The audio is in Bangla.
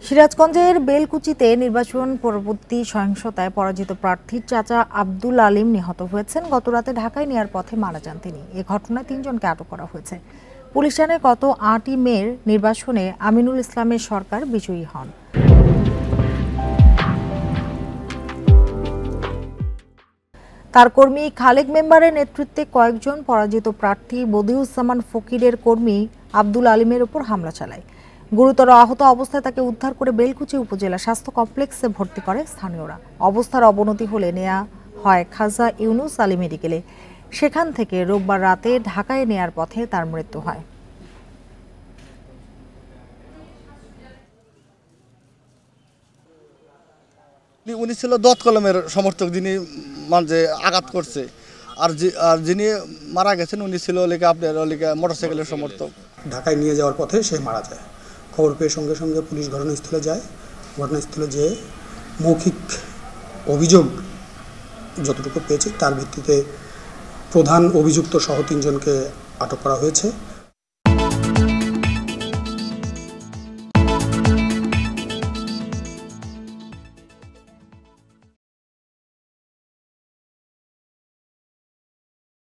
সিরাজগঞ্জের বেলকুচিতে নির্বাচন পরবর্তী সহিংসতায় পরাজিত প্রার্থীর চাচা আব্দুল আলিম নিহত হয়েছেন। গতরাতে ঢাকায় নেয়ার পথে মারা যান তিনি। এ ঘটনায় ৩ জনকে আটক করা হয়েছে। পুলিশ জানায় গত ৮ই মের নির্বাচনে আমিনুল ইসলামের সরকার বিজয়ী হন। তার কর্মী খালেক মেম্বারের নেতৃত্বে কয়েকজন পরাজিত প্রার্থী বদিউজ্জামান ফকিরের কর্মী আব্দুল আলিমের উপর হামলা চালায়। গুরুতর আহত অবস্থায় তাকে উদ্ধার করে বেলকুচি উপজেলা স্বাস্থ্য কমপ্লেক্সে ভর্তি করে স্থানীয়রা। অবস্থার অবনতি হলে নেওয়া হয় খাজা ইউনুস আলী মেডিকেলে। সেখান থেকে রোববার রাতে ঢাকায় নেয়ার পথে তার মৃত্যু হয়। উনি ছিল দত কলমের সমর্থক, যিনি মানে আঘাত করছে। আর যিনি মারা গেছেন উনি ছিল আপনার মোটরসাইকেলের সমর্থক। ঢাকায় নিয়ে যাওয়ার পথে সে মারা যায়। খবর পেয়ে সঙ্গে সঙ্গে পুলিশ ঘটনাস্থলে যায়। ঘটনাস্থলে যেয়ে মৌখিক অভিযোগ যতটুকু পেয়েছে তার ভিত্তিতে প্রধান অভিযুক্ত সহ ৩ জনকে আটক করা হয়েছে।